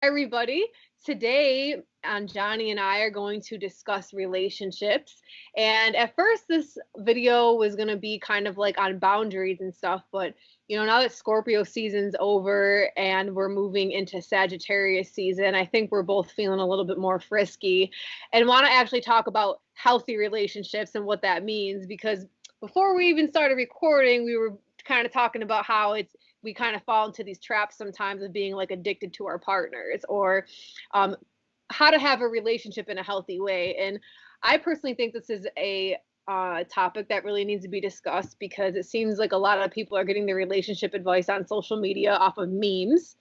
everybody. Today, Anjani and I are going to discuss relationships. And at first, this video was going to be kind of like on boundaries and stuff. But, now that Scorpio season's over and we're moving into Sagittarius season, I think we're both feeling a little bit more frisky and want to actually talk about healthy relationships and what that means. Because before we even started recording, we were kind of talking about how we kind of fall into these traps sometimes of being like addicted to our partners, or how to have a relationship in a healthy way. And I personally think this is a topic that really needs to be discussed, because it seems like a lot of people are getting their relationship advice on social media off of memes.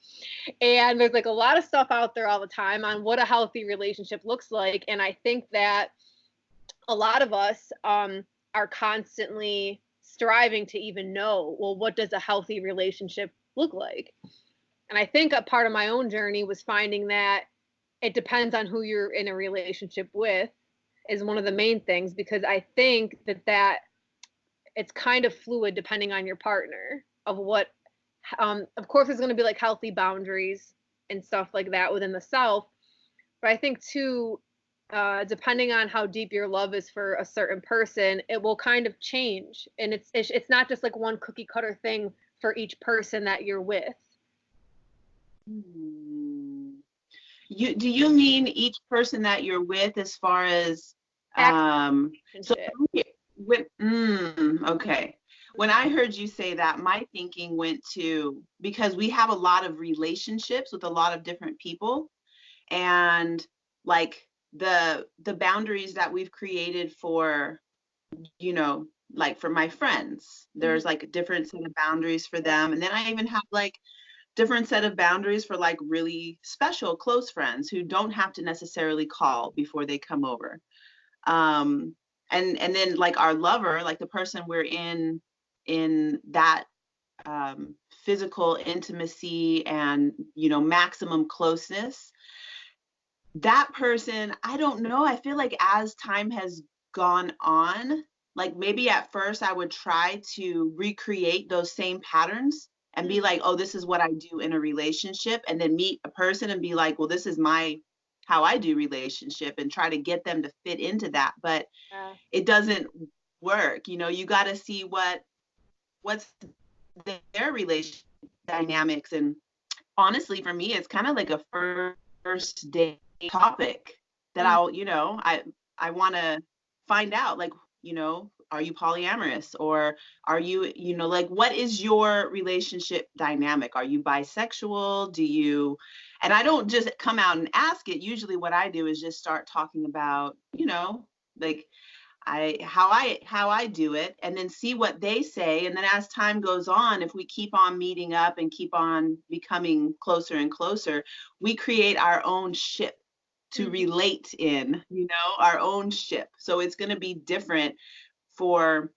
And there's like a lot of stuff out there all the time on what a healthy relationship looks like. And I think that a lot of us are constantly striving to even know, well, what does a healthy relationship look like? And I think a part of my own journey was finding that it depends on who you're in a relationship with is one of the main things, because I think that it's kind of fluid depending on your partner of what, of course, there's going to be like healthy boundaries and stuff like that within the self. But I think too, depending on how deep your love is for a certain person, it will kind of change. And it's not just like one cookie cutter thing for each person that you're with. Do you mean each person that you're with as far as okay. When I heard you say that, my thinking went to, because we have a lot of relationships with a lot of different people, and like the boundaries that we've created for, like for my friends, there's like a different set of boundaries for them. And then I even have like different set of boundaries for like really special close friends who don't have to necessarily call before they come over. And then like our lover, like the person we're in that physical intimacy and, maximum closeness, that person, I don't know. I feel like as time has gone on, like maybe at first I would try to recreate those same patterns and be like, oh, this is what I do in a relationship, and then meet a person and be like, well, this is how I do relationship, and try to get them to fit into that. But it doesn't work. You got to see what's their relationship dynamics. And honestly, for me, it's kind of like a first date topic that I want to find out, like, are you polyamorous, or are you, like, what is your relationship dynamic? Are you bisexual? And I don't just come out and ask it. Usually what I do is just start talking about, like how I do it, and then see what they say. And then as time goes on, if we keep on meeting up and keep on becoming closer and closer, we create our own ship to relate in, our own ship. So it's going to be different for,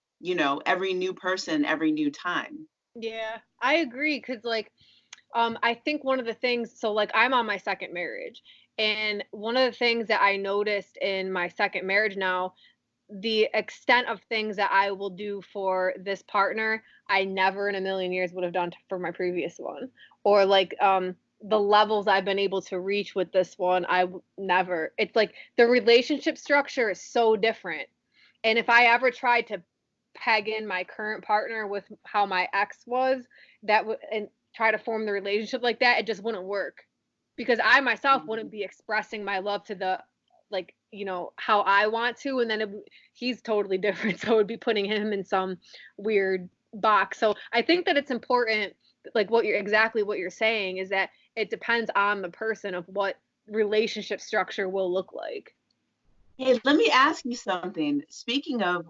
every new person, every new time. Yeah, I agree. Cause like, I think one of the things, so like I'm on my second marriage, and one of the things that I noticed in my second marriage now, the extent of things that I will do for this partner, I never in a million years would have done for my previous one. Or like the levels I've been able to reach with this one, never. It's like the relationship structure is so different. And if I ever tried to peg in my current partner with how my ex was, and try to form the relationship like that, it just wouldn't work, because I myself wouldn't be expressing my love to the, like, how I want to, and then he's totally different, so it would be putting him in some weird box. So I think that it's important, like what you're saying, is that it depends on the person of what relationship structure will look like. Hey, let me ask you something. Speaking of,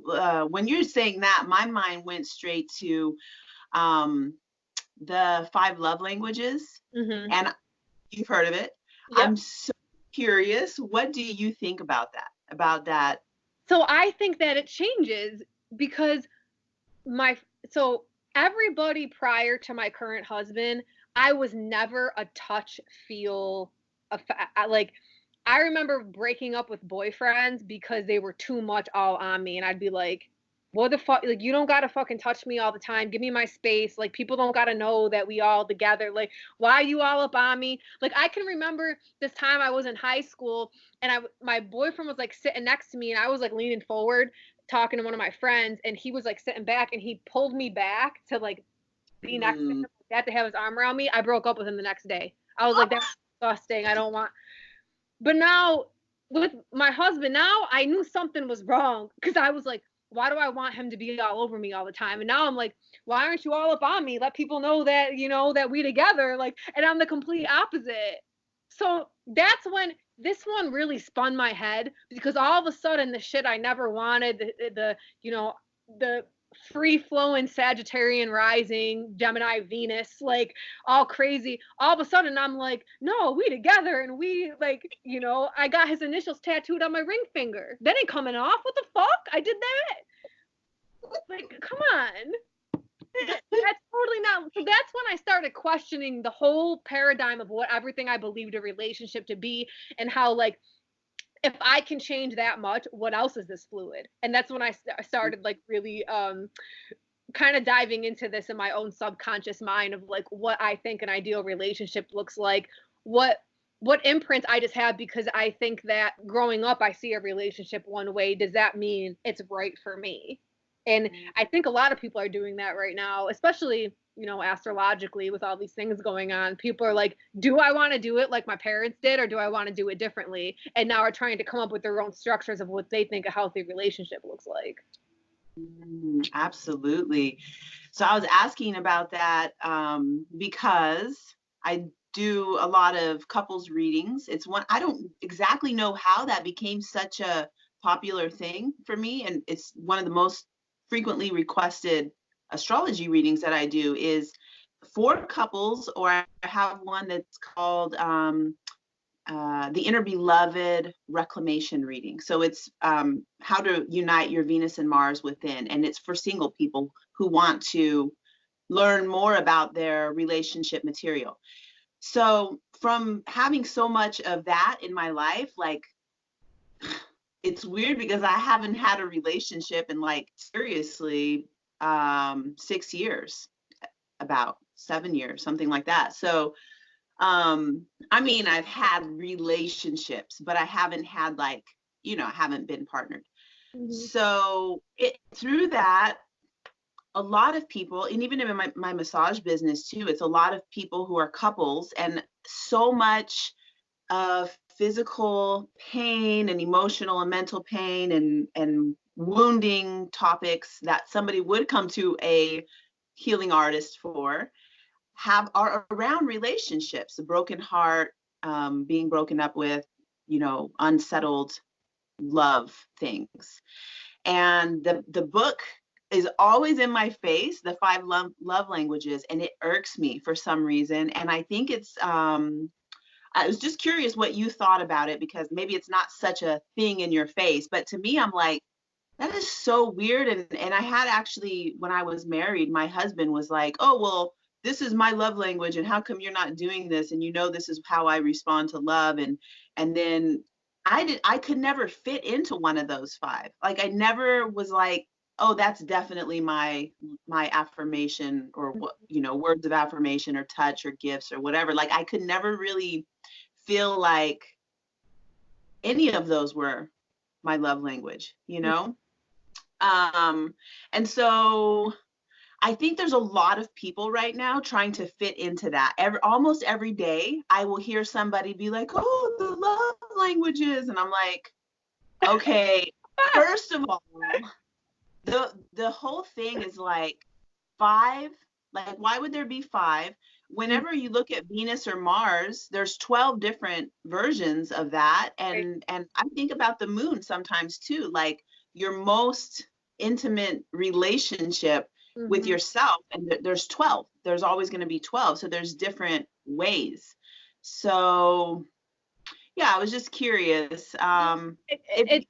when you're saying that, my mind went straight to the 5 love languages, and you've heard of it. Yep. I'm so curious. What do you think about that? So I think that it changes, because so everybody prior to my current husband, I was never a touch feel, like, I remember breaking up with boyfriends because they were too much all on me, and I'd be like, what the fuck, like, you don't gotta fucking touch me all the time. Give me my space. Like, people don't gotta know that we all together. Like, why are you all up on me? Like, I can remember this time I was in high school and my boyfriend was like sitting next to me and I was like leaning forward talking to one of my friends and he was like sitting back and he pulled me back to like be next to him Mm. like that, to have his arm around me. I broke up with him the next day. I was like, that's disgusting. I don't want. But now with my husband, now I knew something was wrong because I was like, why do I want him to be all over me all the time? And now I'm like, why aren't you all up on me? Let people know that, you know, that we together. Like, and I'm the complete opposite. So that's when this one really spun my head because all of a sudden the shit I never wanted, the you know, the free flowing Sagittarian rising, Gemini Venus, like all crazy. All of a sudden I'm like, no, we together and we like, you know, I got his initials tattooed on my ring finger. That ain't coming off. What the fuck? I did that. Like, come on. That's totally not. So that's when I started questioning the whole paradigm of what everything I believed a relationship to be and how like if I can change that much, what else is this fluid? And that's when I started like really kind of diving into this in my own subconscious mind of like what I think an ideal relationship looks like, what imprints I just have because I think that growing up I see a relationship one way. Does that mean it's right for me? And I think a lot of people are doing that right now, especially, you know, astrologically with all these things going on. People are like, do I want to do it like my parents did or do I want to do it differently? And now are trying to come up with their own structures of what they think a healthy relationship looks like. Absolutely. So I was asking about that because I do a lot of couples readings. It's one, I don't exactly know how that became such a popular thing for me. And it's one of the most frequently requested astrology readings that I do is for couples, or I have one that's called the Inner Beloved Reclamation reading. So it's how to unite your Venus and Mars within. And it's for single people who want to learn more about their relationship material. So from having so much of that in my life, like it's weird because I haven't had a relationship in like seriously 6 years, about 7 years, something like that. So I mean, I've had relationships, but I haven't had like, you know, I haven't been partnered. Mm-hmm. So through that, a lot of people, and even in my massage business too, it's a lot of people who are couples and so much of physical pain and emotional and mental pain and wounding topics that somebody would come to a healing artist for are around relationships, a broken heart, being broken up with, you know, unsettled love things. And the book is always in my face, the five love languages, and it irks me for some reason. And I think it's I was just curious what you thought about it because maybe it's not such a thing in your face, but to me, I'm like, that is so weird. And I had actually, when I was married, my husband was like, oh, well, this is my love language. And how come you're not doing this? And you know, this is how I respond to love. And then I could never fit into one of those five. Like I never was like, oh, that's definitely my affirmation or what, you know, words of affirmation or touch or gifts or whatever. Like I could never really feel like any of those were my love language, you know? And so I think there's a lot of people right now trying to fit into that. Almost every day, I will hear somebody be like, "Oh, the love languages," and I'm like, "Okay, first of all, the whole thing is like five. Like, why would there be five? Whenever you look at Venus or Mars, there's 12 different versions of that, and I think about the moon sometimes too. Like your most intimate relationship with yourself, and there's 12. There's always going to be 12. So there's different ways. So yeah, I was just curious. It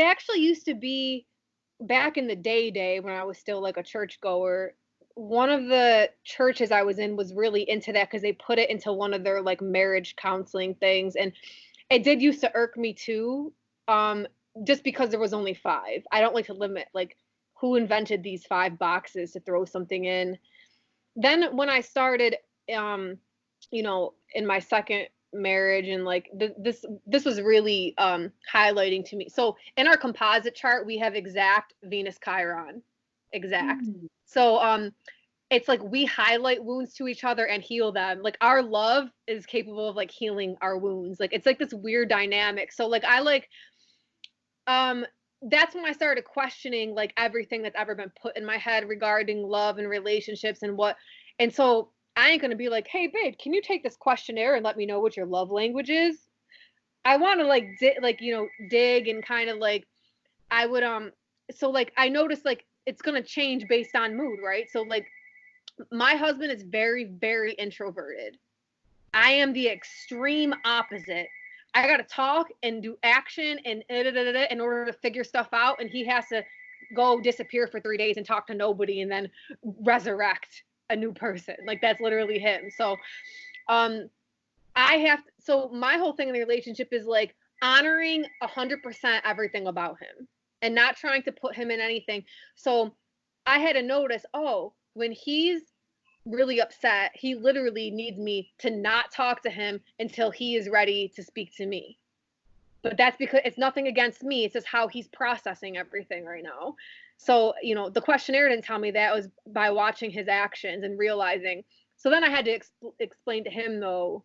actually used to be back in the day when I was still like a churchgoer. One of the churches I was in was really into that because they put it into one of their like marriage counseling things, and it did used to irk me too. Just because there was only five. I don't like to limit like who invented these 5 boxes to throw something in. Then when I started, you know, in my second marriage, and like this was really highlighting to me. So in our composite chart, we have exact Venus Chiron, exact. Mm. So it's like we highlight wounds to each other and heal them. Like our love is capable of like healing our wounds. Like it's like this weird dynamic. So like I like um that's when I started questioning like everything that's ever been put in my head regarding love and relationships and what. And so I ain't gonna be like, hey babe, can you take this questionnaire and let me know what your love language is? I want to like like you know dig and kind of like I would so like I noticed like it's gonna change based on mood, right? So like my husband is very introverted. I am the extreme opposite. I got to talk and do action and in order to figure stuff out, and he has to go disappear for 3 days and talk to nobody and then resurrect a new person. Like that's literally him. So um so my whole thing in the relationship is like honoring 100% everything about him and not trying to put him in anything. So I had to notice, oh, when he's really upset, he literally needs me to not talk to him until he is ready to speak to me. But that's because it's nothing against me. It's just how he's processing everything right now. So, you know, the questionnaire didn't tell me that. It was by watching his actions and realizing. So then I had to explain to him, though,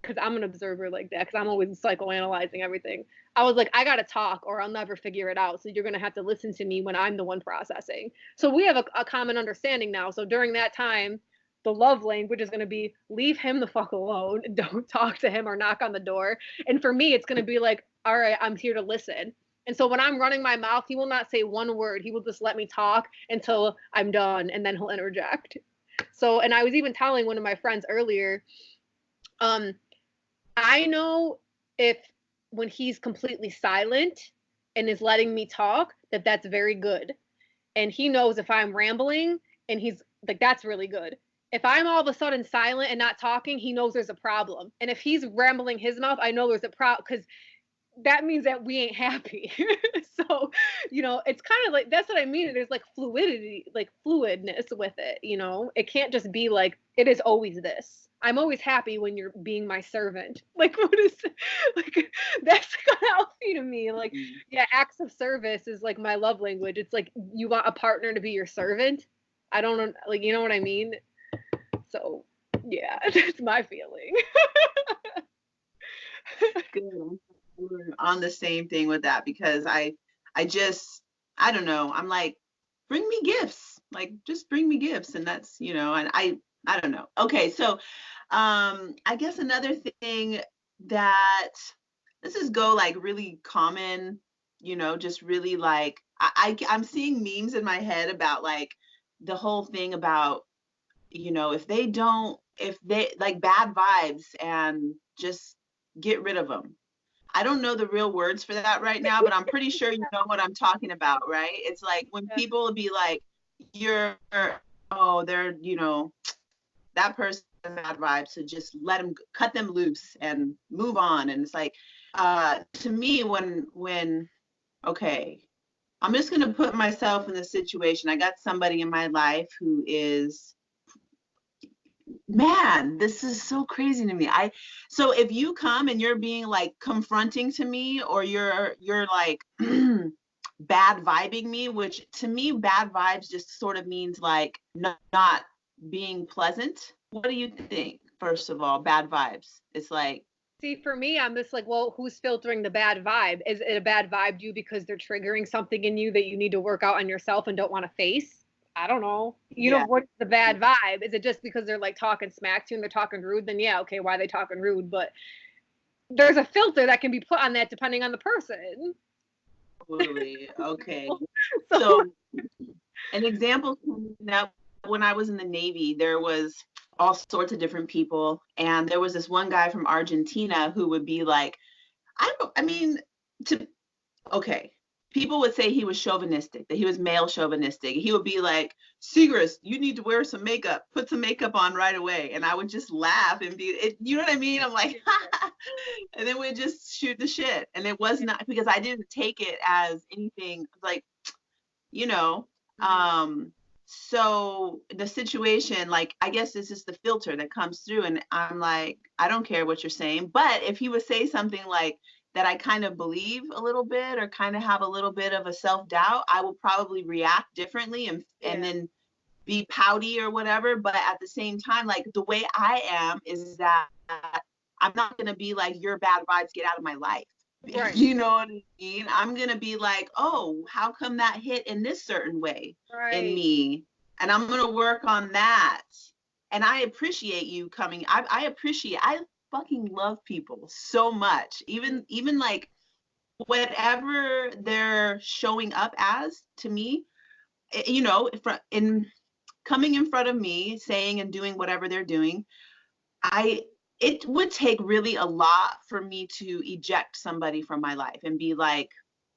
because I'm an observer like that, because I'm always psychoanalyzing everything. I was like, I got to talk or I'll never figure it out. So you're going to have to listen to me when I'm the one processing. So we have a common understanding now. So during that time, the love language is going to be leave him the fuck alone. Don't talk to him or knock on the door. And for me, it's going to be like, all right, I'm here to listen. And so when I'm running my mouth, he will not say one word. He will just let me talk until I'm done, and then he'll interject. So, and I was even telling one of my friends earlier, um, I know if when he's completely silent and is letting me talk, that that's very good. And he knows if I'm rambling and he's like, that's really good. If I'm all of a sudden silent and not talking, he knows there's a problem. And if he's rambling his mouth, I know there's a problem because that means that we ain't happy. So, you know, it's kind of like that's what I mean. There's like fluidity, like fluidness with it, you know? It can't just be like it is always this. I'm always happy when you're being my servant. Like what is like that's unhealthy to me. Like, yeah, acts of service is like my love language. It's like you want a partner to be your servant. I don't know, like you know what I mean? So yeah, that's my feeling. Good. We're on the same thing with that because I don't know. I'm like, bring me gifts. Like, just bring me gifts, and that's and I don't know. Okay, so I guess another thing that this is go like really common, just really like I'm seeing memes in my head about like the whole thing about if they like bad vibes and just get rid of them. I don't know the real words for that right now, but I'm pretty sure you know what I'm talking about, right? It's like when people will be like, they're, that person has bad vibes, so just cut them loose and move on. And it's like, to me, okay, I'm just going to put myself in the situation. I got somebody in my life who is, man, this is so crazy to me. So if you come and you're being like confronting to me, or you're like bad vibing me, which to me bad vibes just sort of means like not being pleasant. What do you think? First of all, bad vibes. It's like, see, for me, I'm just like, well, who's filtering the bad vibe? Is it a bad vibe to you because they're triggering something in you that you need to work out on yourself and don't want to face? I don't know. You know, what's the bad vibe? Is it just because they're like talking smack to you and they're talking rude? Then yeah, okay, why are they talking rude? But there's a filter that can be put on that depending on the person. Totally. Okay. So an example coming up, when I was in the Navy, there was all sorts of different people. And there was this one guy from Argentina who would be like, people would say he was chauvinistic, that he was male chauvinistic. He would be like, Segrist, you need to wear some makeup, put some makeup on right away. And I would just laugh and you know what I mean? I'm like, and then we'd just shoot the shit. And it was not, because I didn't take it as anything like, So the situation, like, I guess this is the filter that comes through, and I'm like, I don't care what you're saying. But if he would say something like that I kind of believe a little bit or kind of have a little bit of a self-doubt, I will probably react differently and Yeah. then be pouty or whatever. But at the same time, like, the way I am is that I'm not going to be like, your bad vibes, get out of my life. Right. You know what I mean? I'm going to be like, oh, how come that hit in this certain way in Right. me? And I'm going to work on that. And I appreciate you coming. I fucking love people so much. Even like whatever they're showing up as to me, you know, in coming in front of me, saying and doing whatever they're doing, it would take really a lot for me to eject somebody from my life and be like,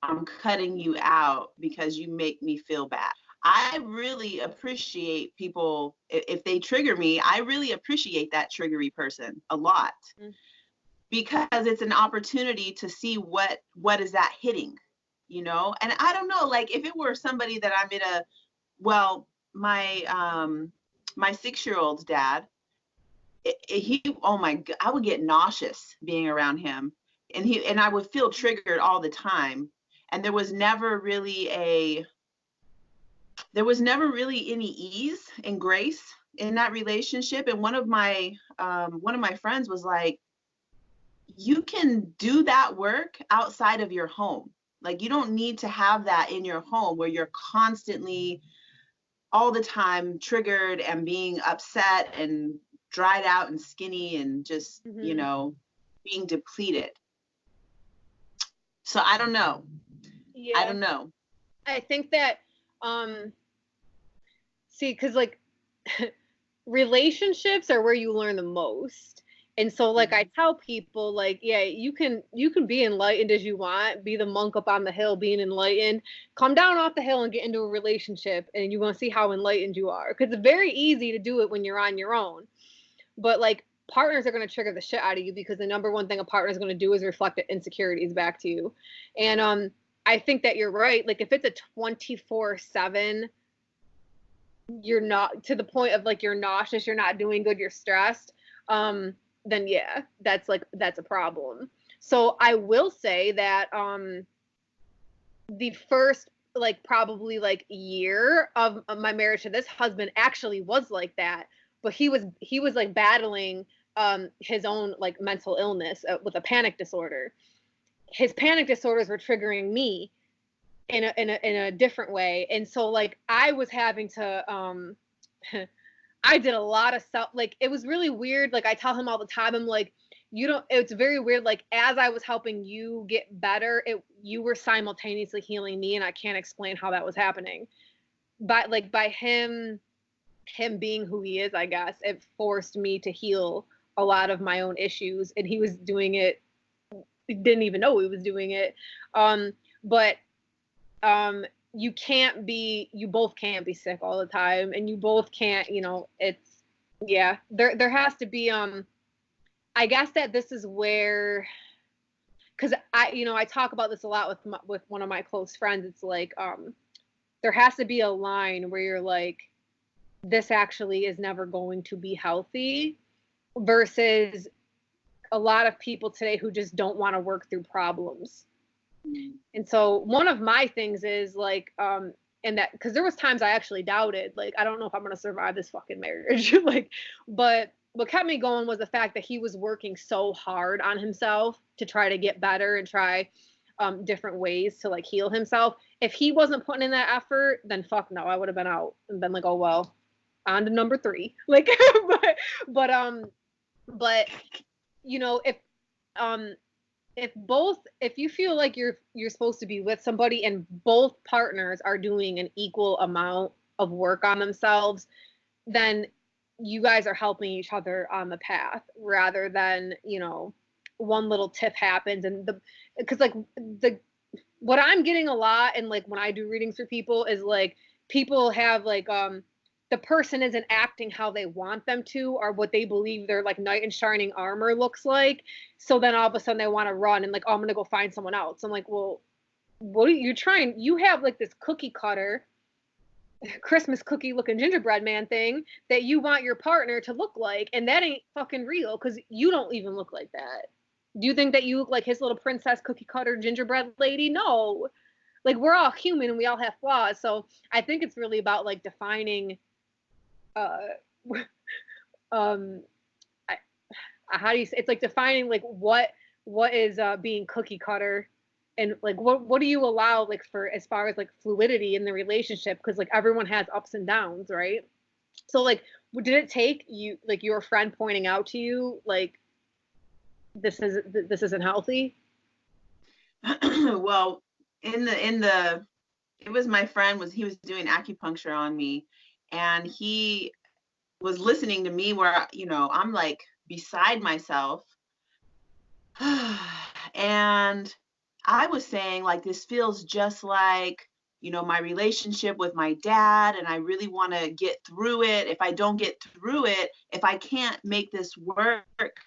I'm cutting you out because you make me feel bad. I really appreciate people if they trigger me. I really appreciate that triggery person a lot Mm. because it's an opportunity to see what is that hitting, you know? And I don't know, like if it were somebody that I'm in a well, my 6-year-old's dad, he oh my god, I would get nauseous being around him, and I would feel triggered all the time, and there was never really any ease and grace in that relationship. And one of my friends was like, you can do that work outside of your home. Like, you don't need to have that in your home where you're constantly all the time triggered and being upset and dried out and skinny and just, you Mm-hmm. know, being depleted. So I don't know. I Yeah. don't know. I think that, um, see, because like relationships are where you learn the most. And so like I Mhm. tell people like, yeah, you can be enlightened as you want, be the monk up on the hill being enlightened. Come down off the hill and get into a relationship and you're going to see how enlightened you are. Cuz it's very easy to do it when you're on your own. But like partners are going to trigger the shit out of you because the number one thing a partner is going to do is reflect the insecurities back to you. And I think that you're right. Like if it's a 24/7, you're not to the point of like you're nauseous, you're not doing good, you're stressed, then yeah, that's a problem. So I will say that the first like probably like year of my marriage to this husband actually was like that, but he was like battling his own like mental illness with a panic disorder. His panic disorders were triggering me in a different way, and so like I was having to I did a lot of stuff. Like it was really weird. Like I tell him all the time, I'm like, you don't. It's very weird. Like as I was helping you get better, you were simultaneously healing me, and I can't explain how that was happening. But like by him being who he is, I guess it forced me to heal a lot of my own issues, and he was doing it. Didn't even know he was doing it. But you both can't be sick all the time, and you both can't, it's yeah, there has to be I guess that this is where, because I talk about this a lot with one of my close friends. It's like there has to be a line where you're like, this actually is never going to be healthy, versus a lot of people today who just don't want to work through problems. And so one of my things is like, and that because there was times I actually doubted, like, I don't know if I'm gonna survive this fucking marriage. Like, but what kept me going was the fact that he was working so hard on himself to try to get better and try different ways to like heal himself. If he wasn't putting in that effort, then fuck no, I would have been out and been like, oh well, on to number three. Like, but but if um if you feel like you're supposed to be with somebody and both partners are doing an equal amount of work on themselves, then you guys are helping each other on the path rather than one little tip happens and because like the what I'm getting a lot, and like when I do readings for people, is like people have like the person isn't acting how they want them to or what they believe their like knight in shining armor looks like. So then all of a sudden they want to run and like, oh, I'm gonna go find someone else. I'm like, well, what are you trying? You have like this cookie cutter Christmas cookie looking gingerbread man thing that you want your partner to look like, and that ain't fucking real because you don't even look like that. Do you think that you look like his little princess cookie cutter gingerbread lady? No. Like, we're all human and we all have flaws. So I think it's really about like defining uh um I, how do you say, it's like defining like what is being cookie cutter, and like what do you allow like for as far as like fluidity in the relationship, because like everyone has ups and downs, right? So like did it take you like your friend pointing out to you like this isn't healthy? Well, in the it was my friend, was he was doing acupuncture on me, and he was listening to me where, I'm like beside myself. And I was saying, like, this feels just like, my relationship with my dad, and I really want to get through it. If I don't get through it, if I can't make this work,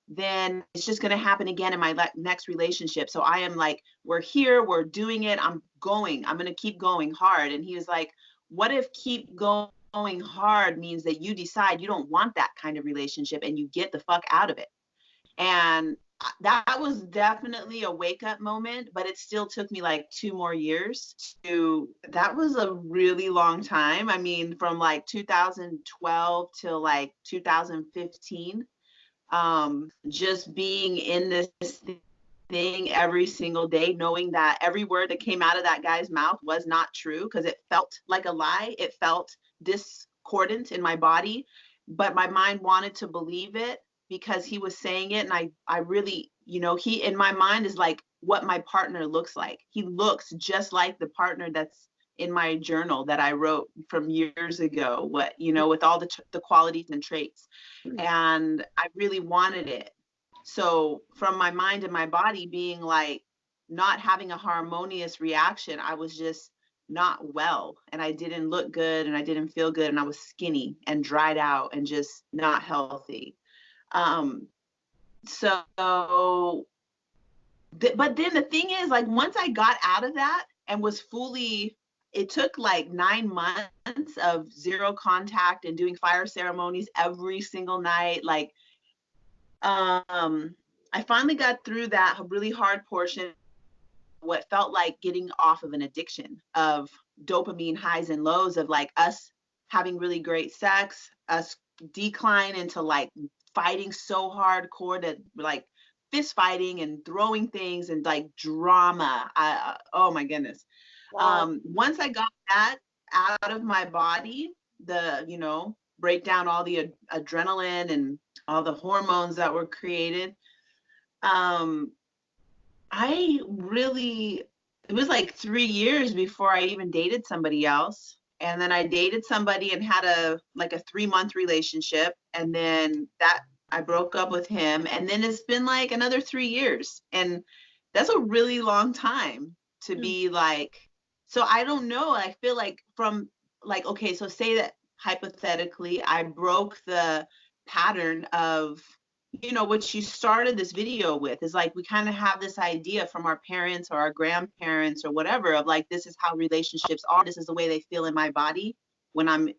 then it's just going to happen again in my next relationship. So I am like, we're here, we're doing it. I'm going to keep going hard. And he was like, what if keep going hard means that you decide you don't want that kind of relationship and you get the fuck out of it? And that was definitely a wake up moment, but it still took me like 2 more years that was a really long time. I mean, from like 2012 till like 2015, just being in this thing every single day, knowing that every word that came out of that guy's mouth was not true because it felt like a lie. It felt discordant in my body, but my mind wanted to believe it because he was saying it. And I really, he in my mind is like what my partner looks like. He looks just like the partner that's in my journal that I wrote from years ago, with all the qualities and traits. And I really wanted it. So from my mind and my body being like not having a harmonious reaction, I was just not well, and I didn't look good, and I didn't feel good, and I was skinny and dried out and just not healthy. Um, so, but then the thing is, like, once I got out of that and was fully, it took like 9 months of zero contact and doing fire ceremonies every single night. Like, I finally got through that really hard portion, what felt like getting off of an addiction of dopamine highs and lows, of like us having really great sex, us decline into like fighting so hardcore to like fist fighting and throwing things and like drama. Oh my goodness. Wow. Once I got that out of my body, break down all the adrenaline and all the hormones that were created, um, it was like 3 years before I even dated somebody else. And then I dated somebody and had a 3-month relationship. And then that I broke up with him. And then it's been like another 3 years. And that's a really long time to be like, so I don't know. I feel like from like, okay, so say that hypothetically I broke the pattern of, what you started this video with is like we kind of have this idea from our parents or our grandparents or whatever of like, this is how relationships are. This is the way they feel in my body when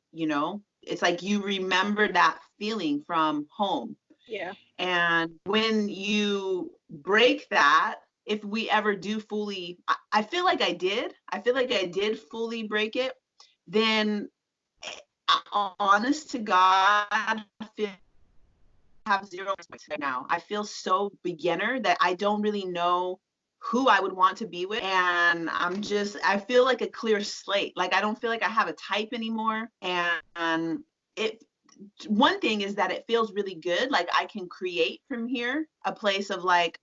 it's like you remember that feeling from home. Yeah. And when you break that, if we ever do fully, I feel like I did fully break it, then honest to God, I feel have zero respect right now. I feel so beginner that I don't really know who I would want to be with. And I feel like a clear slate. Like I don't feel like I have a type anymore. And one thing is that it feels really good. Like I can create from here a place of like,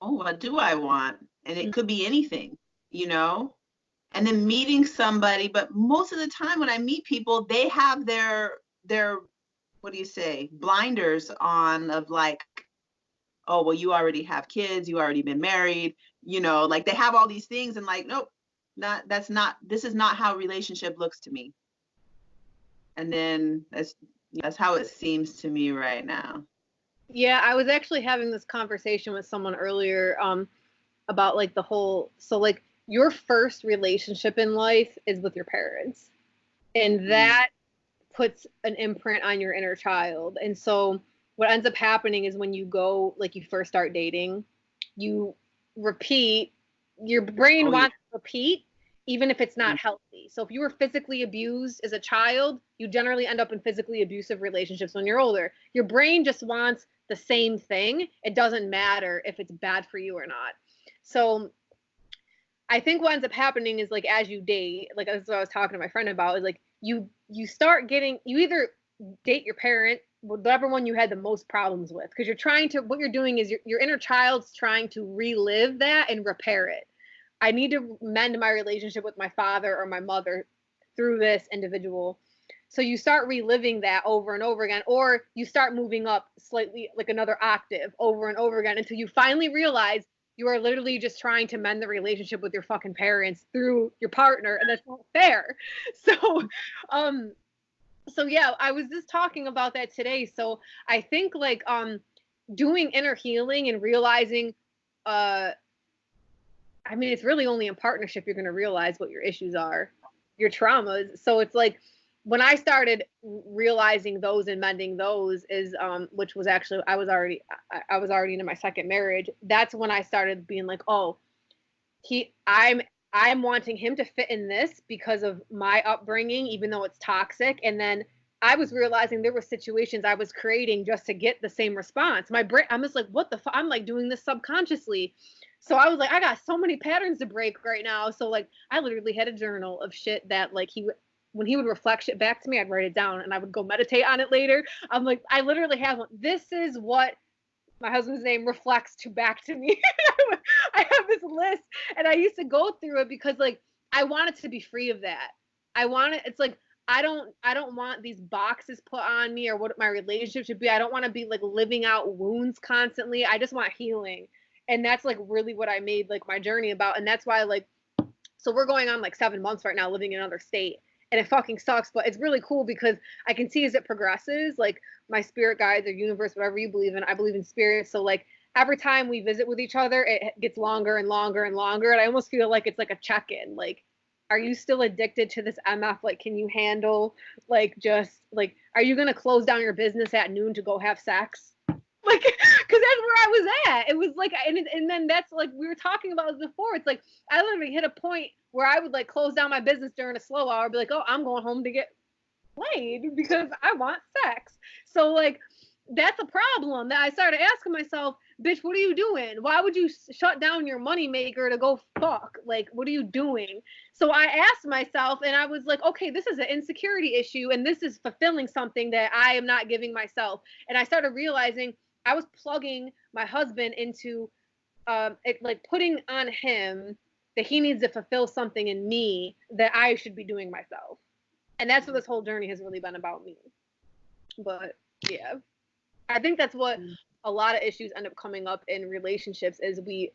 oh, what do I want? And it could be anything, and then meeting somebody. But most of the time when I meet people, they have their what do you say, blinders on of like, oh, well, you already have kids, you already been married, like they have all these things and like, nope, this is not how relationship looks to me. And then that's how it seems to me right now. Yeah, I was actually having this conversation with someone earlier about like so like your first relationship in life is with your parents. And that puts an imprint on your inner child. And so what ends up happening is when you go, like you first start dating, you repeat, your brain Oh yeah. wants to repeat even if it's not healthy. So if you were physically abused as a child, you generally end up in physically abusive relationships when you're older. Your brain just wants the same thing. It doesn't matter if it's bad for you or not. So I think what ends up happening is like as you date, like that's what I was talking to my friend about, is like you start getting, you either date your parent, whatever one you had the most problems with, because you're trying to, what you're doing is your inner child's trying to relive that and repair it. I need to mend my relationship with my father or my mother through this individual. So you start reliving that over and over again, or you start moving up slightly, like another octave over and over again until you finally realize you are literally just trying to mend the relationship with your fucking parents through your partner, and that's not fair. So, um, so yeah, I was just talking about that today. So I think like doing inner healing and realizing uh I mean, it's really only in partnership you're going to realize what your issues are, your traumas. So it's like when I started realizing those and mending those is which was actually I was already in my second marriage. That's when I started being like, "Oh, he I'm wanting him to fit in this because of my upbringing even though it's toxic." And then I was realizing there were situations I was creating just to get the same response. My brain, I'm just like, what the fuck? I'm like doing this subconsciously. So I was like, I got so many patterns to break right now. So like, I literally had a journal of shit that like when he would reflect shit back to me, I'd write it down and I would go meditate on it later. I'm like, I literally have one. This is what my husband's name reflects to back to me. I have this list and I used to go through it because like I wanted to be free of that. I want it, it's like I don't want these boxes put on me or what my relationship should be. I don't want to be like living out wounds constantly. I just want healing. And that's like really what I made like my journey about. And that's why like so we're going on like 7 months right now living in another state. And it fucking sucks, but it's really cool because I can see as it progresses, like my spirit guides or universe, whatever you believe in, I believe in spirit. So like every time we visit with each other, it gets longer and longer and longer. And I almost feel like it's like a check-in. Like, are you still addicted to this MF? Like, can you handle like just like, are you gonna close down your business at noon to go have sex? Like, because that's where I was at. It was like, and then that's like we were talking about this before. It's like I literally hit a point where I would like close down my business during a slow hour, be like, oh, I'm going home to get laid because I want sex. So like that's a problem that I started asking myself, bitch, what are you doing? Why would you shut down your moneymaker to go fuck? Like, what are you doing? So I asked myself and I was like, okay, this is an insecurity issue and this is fulfilling something that I am not giving myself. And I started realizing I was plugging my husband into like putting on him that he needs to fulfill something in me that I should be doing myself. And that's what this whole journey has really been about me. But yeah, I think that's what a lot of issues end up coming up in relationships is we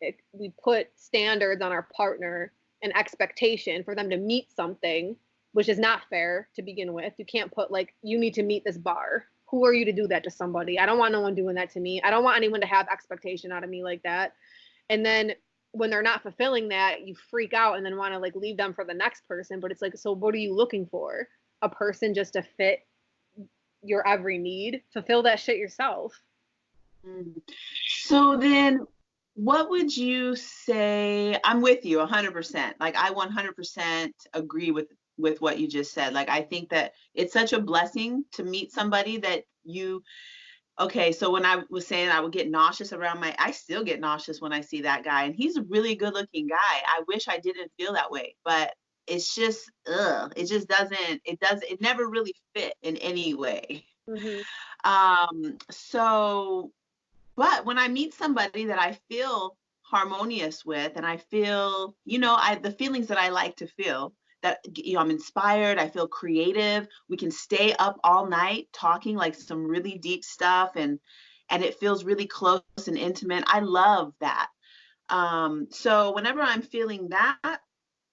put standards on our partner and expectation for them to meet something, which is not fair to begin with. You can't put like you need to meet this bar. Who are you to do that to somebody? I don't want no one doing that to me. I don't want anyone to have expectation out of me like that. And then when they're not fulfilling that, you freak out and then want to like leave them for the next person. But it's like, so what are you looking for? A person just to fit your every need? Fulfill that shit yourself. So then what would you say? I'm with you 100%. Like I 100% agree with what you just said. Like I think that it's such a blessing to meet somebody that you okay, so when I was saying I would get nauseous around I still get nauseous when I see that guy and he's a really good looking guy. I wish I didn't feel that way, but it's just it just it never really fit in any way. Mm-hmm. So but when I meet somebody that I feel harmonious with and I feel, the feelings that I like to feel, that I'm inspired, I feel creative, we can stay up all night talking like some really deep stuff and it feels really close and intimate. I love that. So whenever I'm feeling that,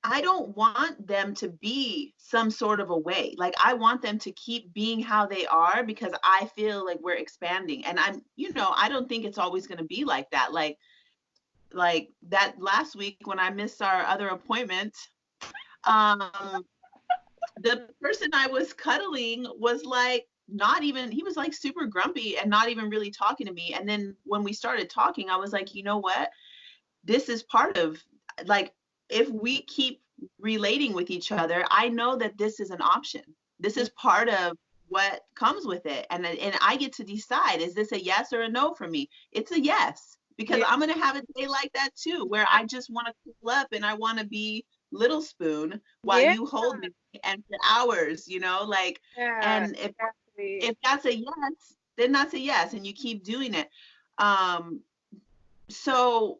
I don't want them to be some sort of a way. Like I want them to keep being how they are because I feel like we're expanding. And I don't think it's always going to be like that. Like that last week when I missed our other appointment, um, the person I was cuddling was like, not even, he was like super grumpy and not even really talking to me. And then when we started talking, I was like, you know what? This is part of, like, if we keep relating with each other, I know that this is an option. This is part of what comes with it. And I get to decide, is this a yes or a no for me? It's a yes, because Yeah. I'm going to have a day like that too, where I just want to cool up and I want to be little spoon while Yeah. you hold me and for hours, like, Yeah. and Exactly. if that's a yes, then that's a yes, and you keep doing it. Um, so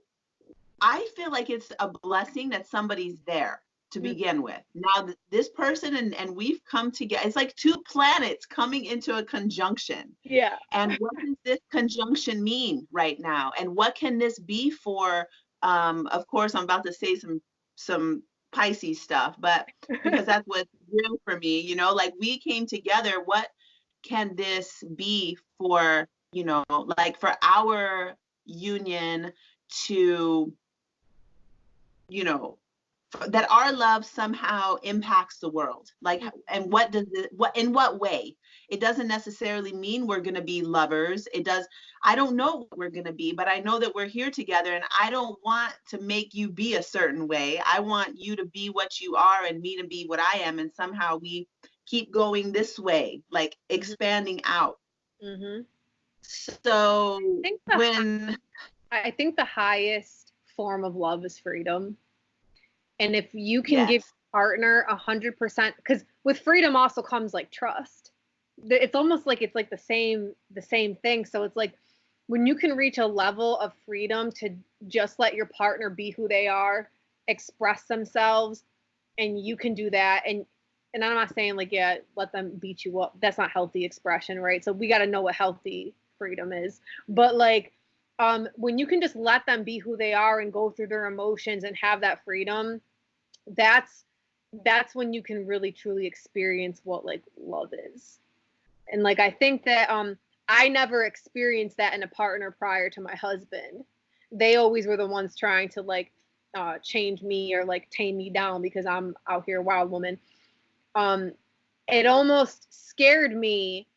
I feel like it's a blessing that somebody's there to Mm, begin with. Now, this person and we've come together. It's like two planets coming into a conjunction. yeah. And what does this conjunction mean right now? And what can this be for? Of course, I'm about to say some Pisces stuff, but because that's what's real for me, like we came together. What can this be for? Like for our union to you know that our love somehow impacts the world, like, and what does it, what in what way? It doesn't necessarily mean we're going to be lovers. I don't know what we're going to be, but I know that we're here together, and I don't want to make you be a certain way. I want you to be what you are and me to be what I am, and somehow we keep going this way, like Mhm. expanding out. Mhm. So I think the when I think the highest form of love is freedom. And if you can give yes, your partner 100%, because with freedom also comes like trust. It's almost like it's like the same thing. So it's like when you can reach a level of freedom to just let your partner be who they are, express themselves, and you can do that. And I'm not saying like, yeah, let them beat you up. That's not healthy expression, right? So we got to know what healthy freedom is. But like when you can just let them be who they are and go through their emotions and have that freedom, that's that's when you can really truly experience what like love is. And like I think that I never experienced that in a partner prior to my husband. They always were the ones trying to like change me or like tame me down because I'm out here wild woman. um it almost scared me,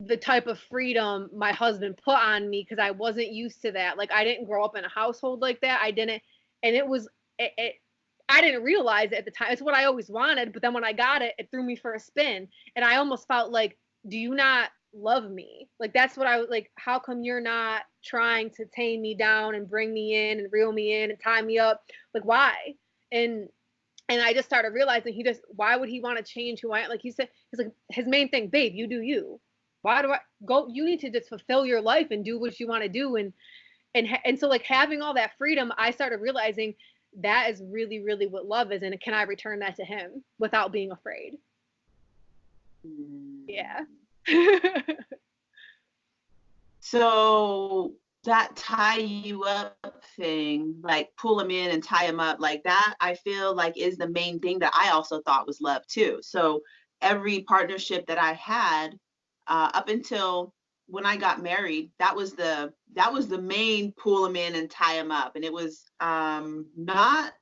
the type of freedom my husband put on me, because I wasn't used to that. Like I didn't grow up in a household like that. I didn't, and it I didn't realize it at the time. It's what I always wanted, but then when I got it, it threw me for a spin, and I almost felt like, do you not love me? Like that's what I was like. How come you're not trying to tame me down and bring me in and reel me in and tie me up? Like why? And and I just started realizing why would he want to change who I am? Like he said, he's like his main thing, babe, you do you. Why do I go? You need to just fulfill your life and do what you want to do. And so like having all that freedom, I started realizing that is really, really what love is. And can I return that to him without being afraid? Yeah. so that tie you up thing, like pull them in and tie them up, like that, I feel like is the main thing that I also thought was love too. So every partnership that I had, up until when I got married, that was the main pull them in and tie them up, and it was not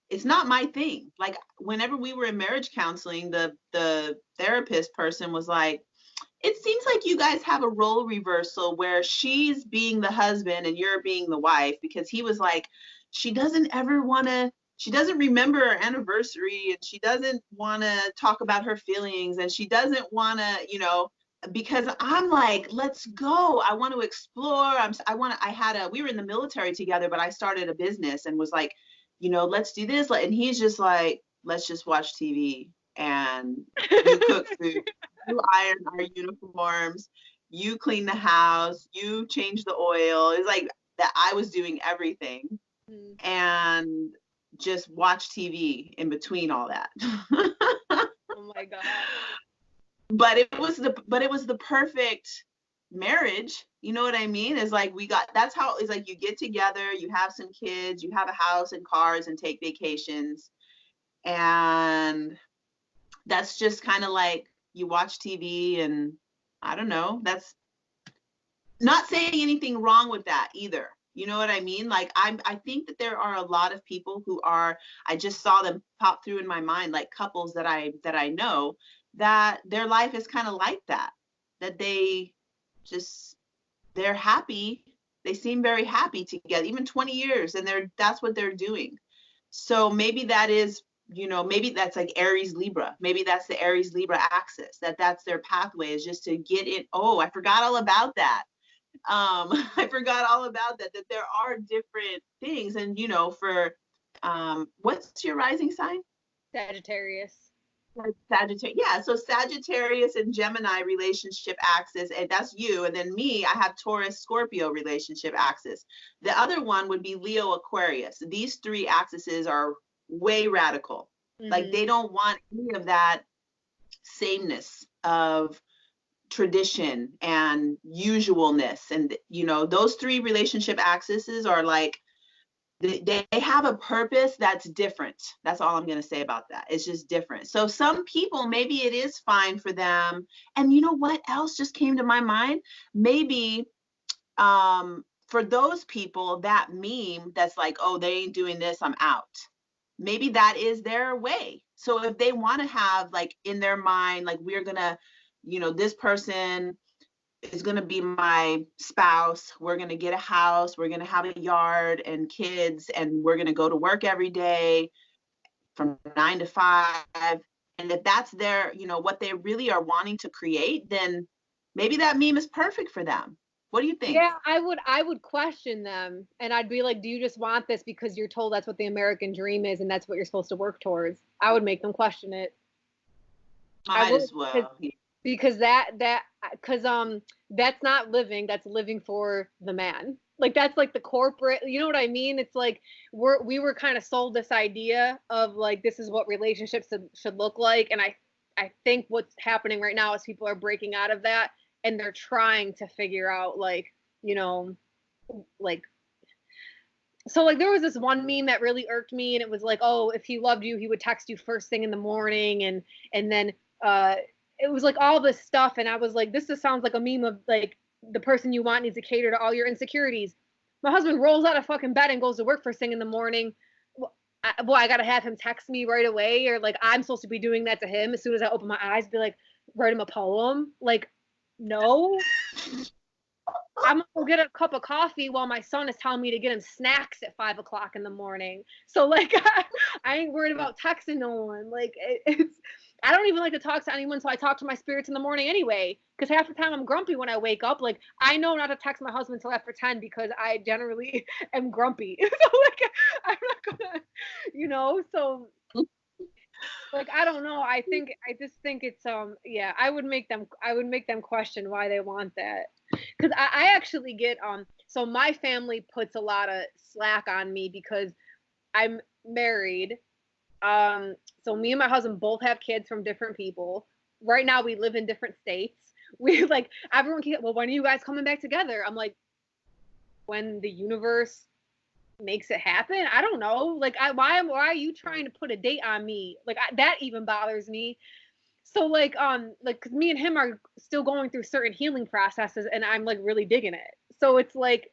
it's not my thing. Like whenever we were in marriage counseling, the therapist person was like, it seems like you guys have a role reversal where she's being the husband and you're being the wife, because he was like, she doesn't ever want to, she doesn't remember her anniversary, and she doesn't want to talk about her feelings, and she doesn't want to, because I'm like, let's go. I want to explore. We were in the military together, but I started a business and was like, let's do this. And he's just like, let's just watch TV and you cook food, you iron our uniforms, you clean the house, you change the oil. It's like that I was doing everything and just watch TV in between all that. Oh my god. But it was the perfect marriage. You know what I mean? It's like that's how it's like, you get together, you have some kids, you have a house and cars and take vacations, and that's just kind of like you watch TV, and I don't know, that's not saying anything wrong with that either. You know what I mean? Like I think that there are a lot of people who are, I just saw them pop through in my mind, like couples that I know, that their life is kind of like that. That just they're happy. They seem very happy together, even 20 years, and that's what they're doing. So maybe that is, maybe that's like Aries Libra. Maybe that's the Aries Libra axis, that's their pathway, is just to get in. Oh, I forgot all about that. I forgot all about that there are different things. And, for, what's your rising sign? Sagittarius. Sagittarius. Yeah. So Sagittarius and Gemini relationship axis, and that's you. And then me, I have Taurus Scorpio relationship axis. The other one would be Leo Aquarius. These three axes are way radical. Like they don't want any of that sameness of tradition and usualness. And, those three relationship axes are like, they have a purpose that's different. That's all I'm going to say about that. It's just different. So some people, maybe it is fine for them. And you know what else just came to my mind? Maybe for those people, that meme that's like, oh, they ain't doing this, I'm out. Maybe that is their way. So if they want to have, like, in their mind, like, we're going to, this person is going to be my spouse. We're going to get a house. We're going to have a yard and kids, and we're going to go to work every day from 9 to 5. And if that's their, what they really are wanting to create, then maybe that meme is perfect for them. What do you think? Yeah, I would question them, and I'd be like, do you just want this because you're told that's what the American dream is and that's what you're supposed to work towards? I would make them question it. Might as well. Because that's not living, that's living for the man. Like that's like the corporate, you know what I mean? It's like we were kind of sold this idea of like this is what relationships should look like, and I think what's happening right now is people are breaking out of that and they're trying to figure out like, like, so like there was this one meme that really irked me, and it was like, oh, if he loved you, he would text you first thing in the morning, and then it was like all this stuff, and I was like, this just sounds like a meme of like the person you want needs to cater to all your insecurities. My husband rolls out of fucking bed and goes to work first thing in the morning. I gotta have him text me right away, or like I'm supposed to be doing that to him as soon as I open my eyes, be like, write him a poem. Like, no. I'm gonna go get a cup of coffee while my son is telling me to get him snacks at 5 o'clock in the morning. So like, I ain't worried about texting no one. Like, I don't even like to talk to anyone, so I talk to my spirits in the morning anyway. Because half the time I'm grumpy when I wake up. Like, I know not to text my husband until after 10 because I generally am grumpy. So like, I'm not gonna, so. Like, I don't know. I just think it's yeah, I would make them question why they want that. Because I actually get so my family puts a lot of slack on me because I'm married. So me and my husband both have kids from different people. Right now we live in different states. We like everyone can, well, when are you guys coming back together? I'm like, when the universe makes it happen. I don't know. Like, why are you trying to put a date on me? Like, that even bothers me. So like, cause me and him are still going through certain healing processes, and I'm like really digging it. So it's like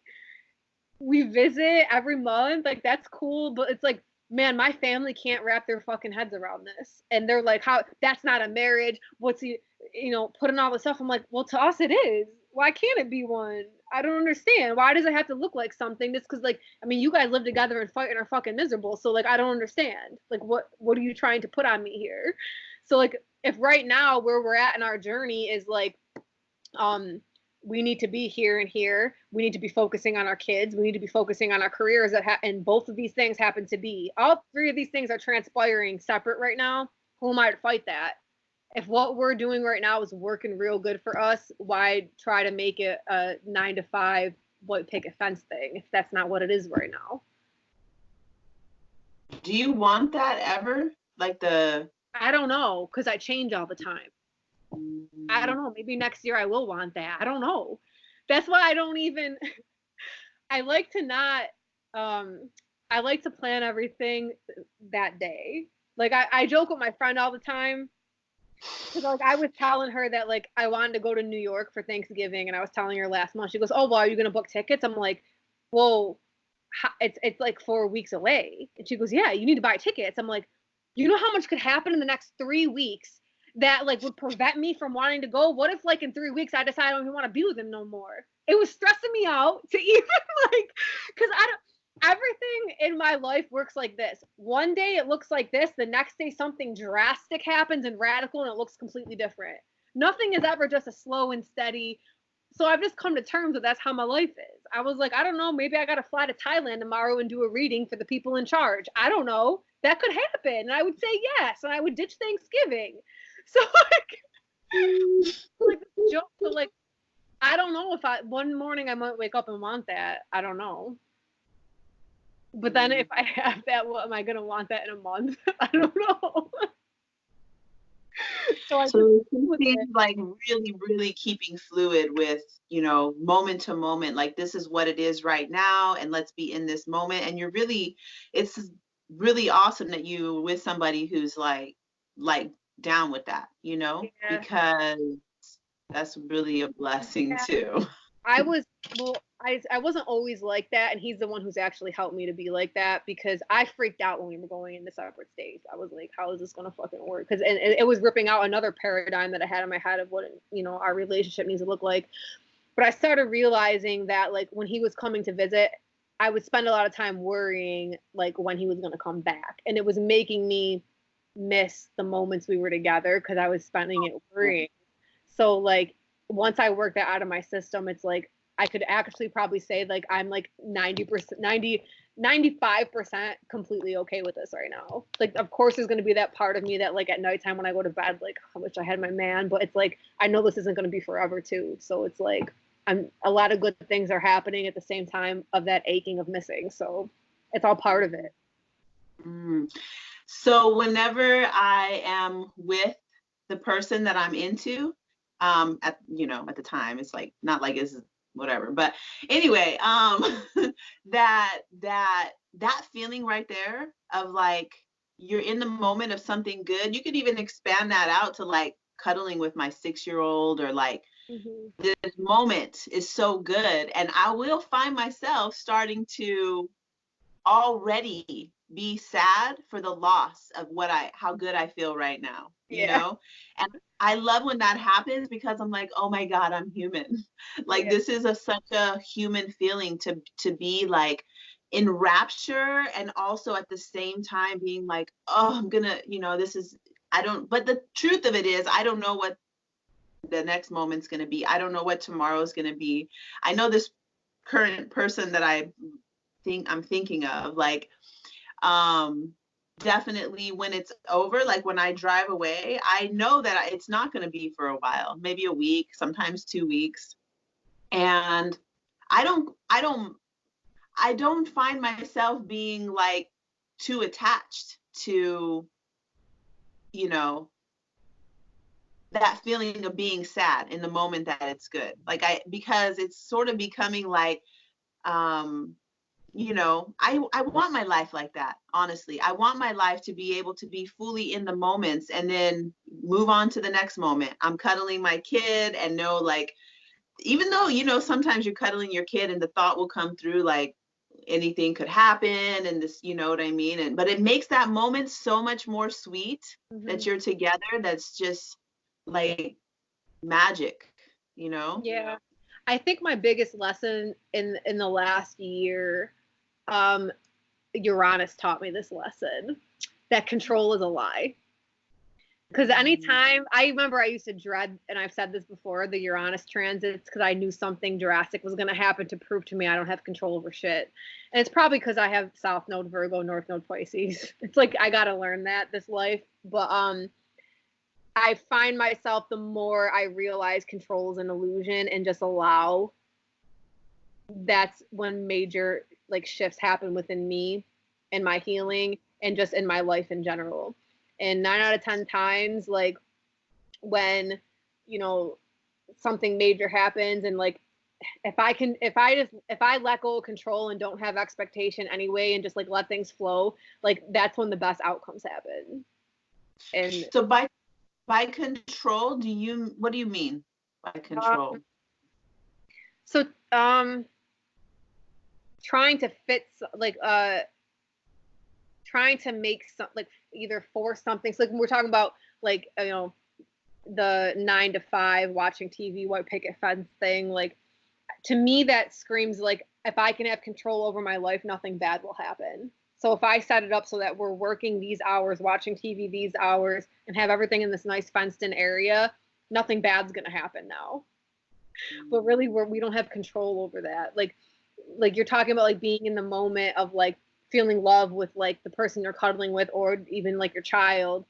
we visit every month, like that's cool, but it's like, man, my family can't wrap their fucking heads around this, and they're like, how, that's not a marriage? What's he, putting all this stuff? I'm like, well, to us it is. Why can't it be one? I don't understand. Why does it have to look like something? Just because, like, I mean, you guys live together and fight and are fucking miserable. So, like, I don't understand. Like, what are you trying to put on me here? So, like, if right now where we're at in our journey is like, we need to be here and here. We need to be focusing on our kids. We need to be focusing on our careers. And both of these things happen to be, all three of these things are transpiring separate right now. Who am I to fight that? If what we're doing right now is working real good for us, why try to make it a 9 to 5 white picket fence thing if that's not what it is right now? Do you want that ever? Like I don't know, because I change all the time. I don't know. Maybe next year I will want that. I don't know. That's why I don't even. I like to not. I like to plan everything that day. Like I joke with my friend all the time. Because like I was telling her that like I wanted to go to New York for Thanksgiving, and I was telling her last month. She goes, "Oh, well, are you gonna book tickets?" I'm like, well, it's like 4 weeks away. And she goes, yeah, you need to buy tickets. I'm like, you know how much could happen in the next 3 weeks that like would prevent me from wanting to go? What if like in 3 weeks I decide I don't even want to be with him no more? It was stressing me out to even like, because I don't. Everything in my life works like this. One day it looks like this. The next day something drastic happens and radical, and it looks completely different. Nothing is ever just a slow and steady. So I've just come to terms with that's how my life is. I was like, I don't know, maybe I got to fly to Thailand tomorrow and do a reading for the people in charge. I don't know. That could happen. And I would say yes, and I would ditch Thanksgiving. So like joke, but like I don't know if one morning I might wake up and want that. I don't know. But then if I have that, what am I gonna want that in a month? I don't know. So it's like really, really keeping fluid with, moment to moment, like this is what it is right now, and let's be in this moment. And it's really awesome that you with somebody who's like down with that, yeah. because that's really a blessing too. I wasn't always like that, and he's the one who's actually helped me to be like that, because I freaked out when we were going into separate states. I was like, how is this gonna fucking work? Because it was ripping out another paradigm that I had in my head of what our relationship needs to look like. But I started realizing that like when he was coming to visit, I would spend a lot of time worrying like when he was gonna come back, and it was making me miss the moments we were together because I was spending it worrying. So like once I worked that out of my system, it's like I could actually probably say like I'm like 90%, 95% completely okay with this right now. Like of course there's gonna be that part of me that like at nighttime when I go to bed, like I wish I had my man, but it's like I know this isn't gonna be forever too. So it's like a lot of good things are happening at the same time of that aching of missing. So it's all part of it. So whenever I am with the person that I'm into, at the time, it's like not like it's whatever, but anyway, that feeling right there of like you're in the moment of something good. You could even expand that out to like cuddling with my 6-year-old, or like this moment is so good, and I will find myself starting to already be sad for the loss of how good I feel right now, and I love when that happens, because I'm like, oh my God, I'm human. Like this is such a human feeling to be like in rapture, and also at the same time being like, oh, I'm gonna, but the truth of it is I don't know what the next moment's gonna be. I don't know what tomorrow's gonna be. I know this current person that I'm thinking of, like, definitely when it's over, like when I drive away, I know that it's not going to be for a while, maybe a week, sometimes 2 weeks. And I don't find myself being like too attached to, that feeling of being sad in the moment that it's good. Like because it's sort of becoming like, I want my life like that. Honestly, I want my life to be able to be fully in the moments and then move on to the next moment. I'm cuddling my kid and know, like, even though, sometimes you're cuddling your kid and the thought will come through like anything could happen, and this, you know what I mean? But it makes that moment so much more sweet that you're together. That's just like magic, Yeah. I think my biggest lesson in the last year, Uranus taught me this lesson, that control is a lie. Because anytime, I remember I used to dread, and I've said this before, the Uranus transits, because I knew something drastic was going to happen to prove to me I don't have control over shit. And it's probably because I have South Node Virgo, North Node Pisces. It's like I got to learn that this life. But I find myself, the more I realize control is an illusion and just allow, that's when major like shifts happen within me and my healing and just in my life in general. And 9 out of 10 times, like when something major happens, and like if I let go of control and don't have expectation anyway and just like let things flow, like that's when the best outcomes happen. And so by control, what do you mean by control? So trying to fit like trying to make some like either force something. So like we're talking about like the 9 to 5 watching TV, white picket fence thing. Like to me, that screams like if I can have control over my life, nothing bad will happen. So if I set it up so that we're working these hours, watching TV these hours, and have everything in this nice fenced-in area, nothing bad's gonna happen now. But really, we don't have control over that. Like you're talking about like being in the moment of like feeling love with like the person you're cuddling with, or even like your child.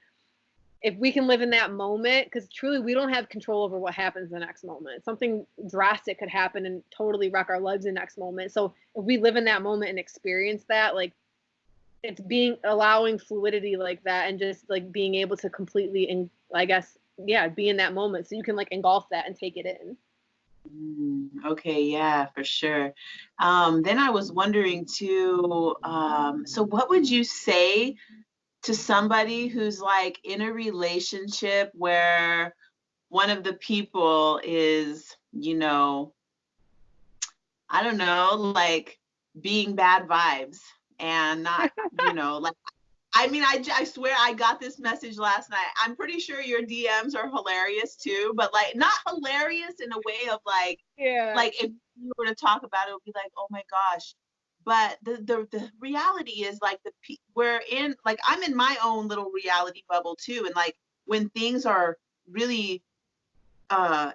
If we can live in that moment, because truly we don't have control over what happens the next moment. Something drastic could happen and totally wreck our lives the next moment. So if we live in that moment and experience that, like it's being allowing fluidity like that, and just like being able to completely, and I guess, yeah, be in that moment so you can like engulf that and take it in. Okay, yeah, for sure. Then I was wondering too, so what would you say to somebody who's like in a relationship where one of the people is, I don't know, like being bad vibes and not, like, I mean, I swear I got this message last night. I'm pretty sure your DMs are hilarious too, but like not hilarious in a way of Yeah. like if you were to talk about it, it would be like, oh my gosh. But the reality is like we're in, like I'm in my own little reality bubble too, and like when things are really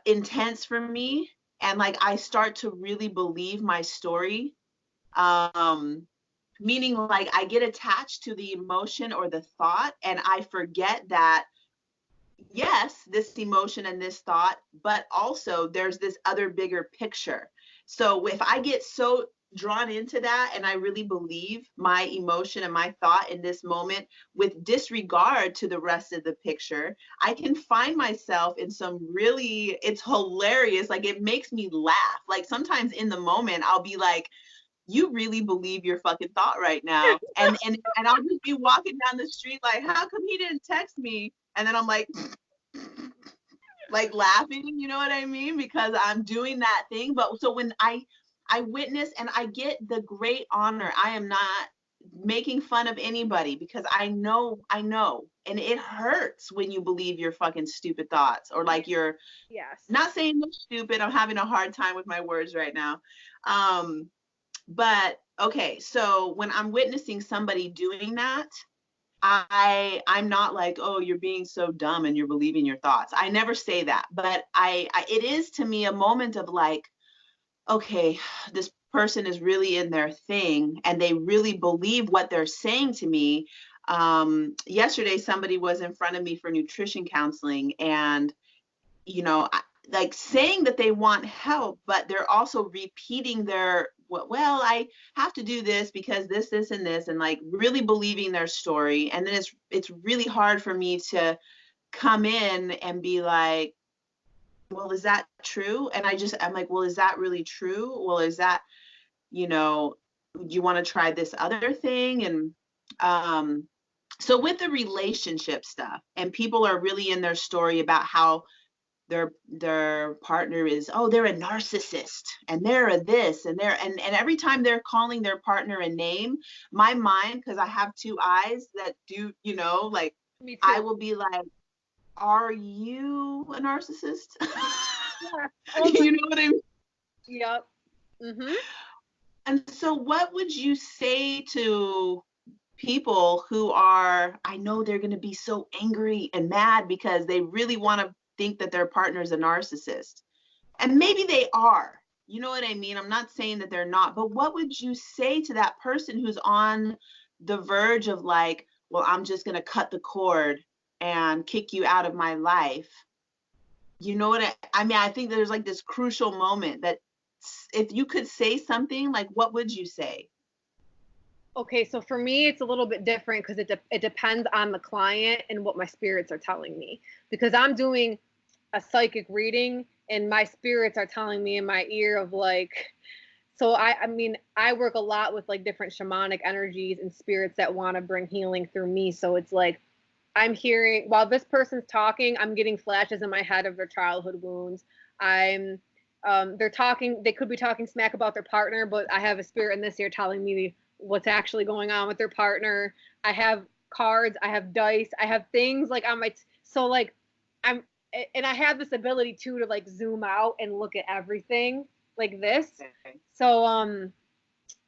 intense for me, and like I start to really believe my story, um meaning like I get attached to the emotion or the thought, and I forget that yes, this emotion and this thought, but also there's this other bigger picture. So if I get so drawn into that and I really believe my emotion and my thought in this moment with disregard to the rest of the picture, I can find myself in some really, it's hilarious. Like it makes me laugh. Like sometimes in the moment, I'll be like, you really believe your fucking thought right now. And I'll just be walking down the street like, how come he didn't text me? And then I'm like laughing, you know what I mean? Because I'm doing that thing. But so when I witness and I get the great honor, I am not making fun of anybody because I know. And it hurts when you believe your fucking stupid thoughts, or like you're Yes. not saying they're stupid. I'm having a hard time with my words right now. But okay, so when I'm witnessing somebody doing that, I'm not like, oh, you're being so dumb and you're believing your thoughts. I never say that, but I it is to me a moment of like, okay, this person is really in their thing and they really believe what they're saying to me. Yesterday somebody was in front of me for nutrition counseling, and like saying that they want help, but they're also repeating their, well, I have to do this because this, and this, and like really believing their story. And then it's really hard for me to come in and be like, well, is that true? And I'm like, well, is that really true? Well, is that, you want to try this other thing? And so with the relationship stuff, and people are really in their story about how their partner is, oh, they're a narcissist and they're a this and they're and every time they're calling their partner a name, my mind, because I have two eyes that do, like Me too. I will be like, are you a narcissist? Yeah. Oh You know what I mean? yep. Mhm. And so what would you say to people who are, I know they're going to be so angry and mad because they really want to think that their partner is a narcissist? And maybe they are. You know what I mean? I'm not saying that they're not, but what would you say to that person who's on the verge of like, well, I'm just going to cut the cord and kick you out of my life? You know what I mean? I think there's like this crucial moment that if you could say something, like what would you say? Okay, so for me, it's a little bit different because it depends on the client and what my spirits are telling me. Because I'm doing a psychic reading, and my spirits are telling me in my ear of like, so I mean, I work a lot with like different shamanic energies and spirits that want to bring healing through me. So it's like I'm hearing while this person's talking, I'm getting flashes in my head of their childhood wounds. I'm they could be talking smack about their partner, but I have a spirit in this ear telling me what's actually going on with their partner. I have cards, I have dice, I have things like on my so like I'm and I have this ability too to like zoom out and look at everything like this. Okay. So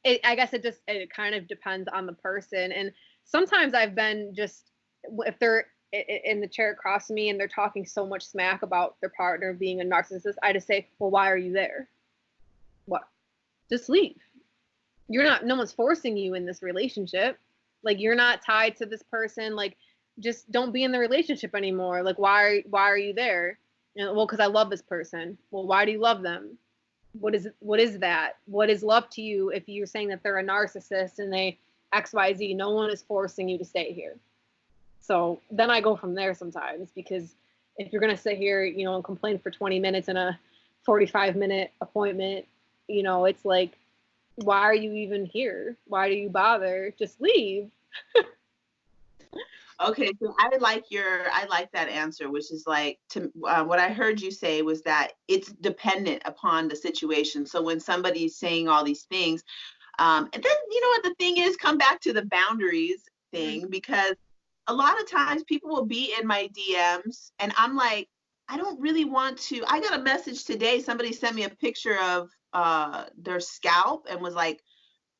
I guess it kind of depends on the person. And sometimes I've been just, if they're in the chair across from me and they're talking so much smack about their partner being a narcissist, I just say, well, why are you there? What? Just leave. You're not, no one's forcing you in this relationship. Like, you're not tied to this person. Like, just don't be in the relationship anymore. Like, why are you there? You know, well, because I love this person. Well, why do you love them? What is that? What is love to you if you're saying that they're a narcissist and they XYZ? No one is forcing you to stay here. So then I go from there sometimes, because if you're gonna sit here, you know, and complain for 20 minutes in a 45-minute appointment, you know, it's like, why are you even here? Why do you bother? Just leave. Okay, so I like that answer, which is like, to what I heard you say was that it's dependent upon the situation. So when somebody's saying all these things, and then you know what the thing is, come back to the boundaries thing, because a lot of times people will be in my DMs and I'm like, I don't really want to. I got a message today. Somebody sent me a picture of their scalp and was like,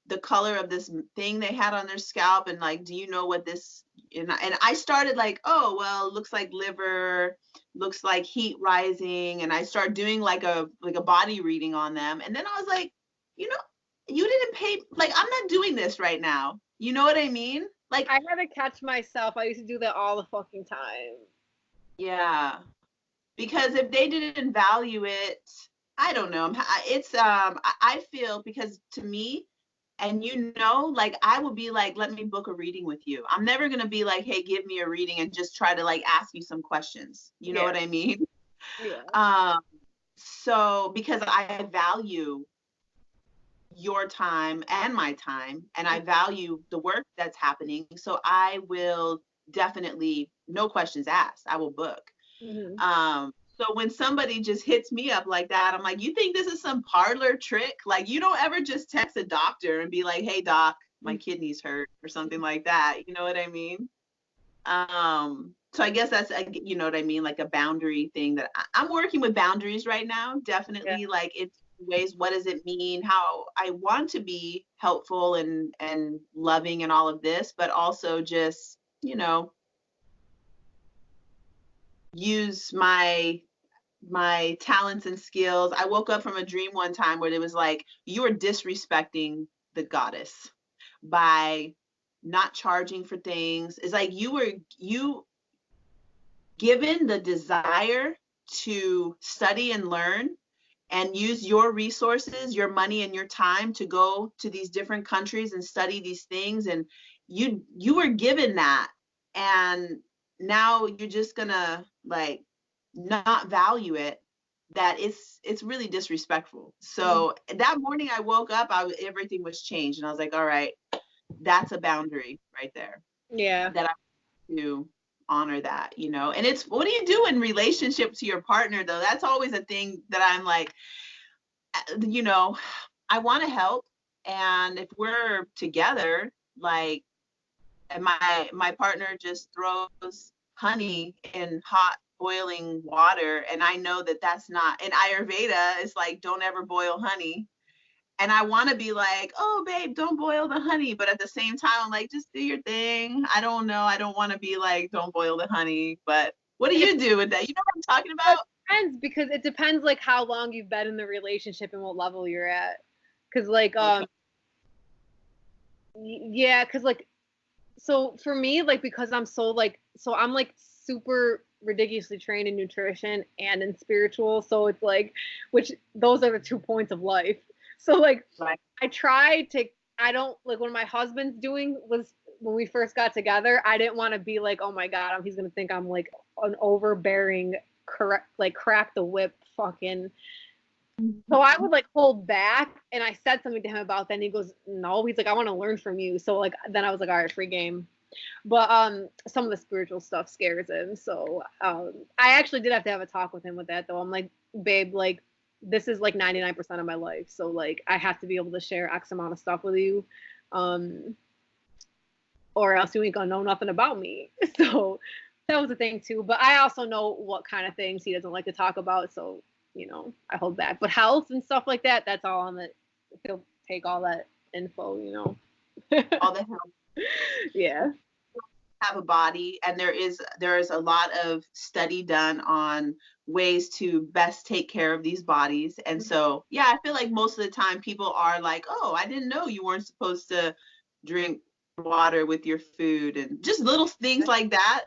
the color of this thing they had on their scalp, and like, do you know what this, and I started like, oh well, it looks like liver, looks like heat rising, and I started doing like a body reading on them, and then I was like, you know, you didn't pay, like, I'm not doing this right now, you know what I mean? Like, I had to catch myself. I used to do that all the fucking time. yeah, because if they didn't value it, I don't know, it's I feel, because to me, and you know, like, I would be like, let me book a reading with you. I'm never going to be like, hey, give me a reading and just try to like ask you some questions, you know Yeah. what I mean? Yeah. um so because I value your time and my time, and I value the work that's happening, so I will definitely, no questions asked, I will book. Mm-hmm. So when somebody just hits me up like that, I'm like, you think this is some parlor trick? Like, you don't ever just text a doctor and be like, hey doc, my kidneys hurt or something like that. You know what I mean? So I guess that's, you know what I mean? Like a boundary thing that I'm working with boundaries right now. Yeah. Definitely, like, it's ways, what does it mean? How I want to be helpful and loving and all of this, but also just, you know, use my talents and skills. I woke up from a dream one time where it was like, you are disrespecting the goddess by not charging for things. It's like you given the desire to study and learn and use your resources, your money and your time to go to these different countries and study these things, and you were given that, and now you're just gonna like not value it. That it's really disrespectful. Mm-hmm. So that morning I woke up, everything was changed, and I was like, all right, that's a boundary right there, Yeah. that I do honor that, you know. And it's, what do you do in relationship to your partner though? That's always a thing that I'm like, you know, I want to help, and if we're together, like, and my partner just throws honey in hot boiling water, and I know that that's not, in Ayurveda it's like, don't ever boil honey, and I want to be like, oh babe, don't boil the honey, but at the same time I'm like, just do your thing. I don't know, I don't want to be like, don't boil the honey. But what do It you do with that? You know what I'm talking about? depends, because it depends like how long you've been in the relationship and what level you're at. Cause like Okay. yeah, cause like, so for me, like, because I'm so like, so I'm like super ridiculously trained in nutrition and in spiritual, so it's like, which those are the 2 points of life. So like, Like, I try to, I don't like, when my husband's doing was, when we first got together, I didn't want to be like, oh my god, he's gonna think I'm like an overbearing, correct, like crack the whip fucking. So I would like hold back, and I said something to him about that, and he goes, no, he's like, I want to learn from you. So like, then I was like, all right, free game. But some of the spiritual stuff scares him. So I actually did have to have a talk with him with that though. I'm like, babe, like, this is like 99% of my life. So like I have to be able to share X amount of stuff with you. Or else you ain't gonna know nothing about me. So that was the thing too. But I also know what kind of things he doesn't like to talk about. So, I hold back. But health and stuff like that, that's all on the, he'll take all that info. All the health. Yeah. Have a body, and there is a lot of study done on ways to best take care of these bodies. And so yeah, I feel like most of the time people are like, oh, I didn't know you weren't supposed to drink water with your food, and just little things like that.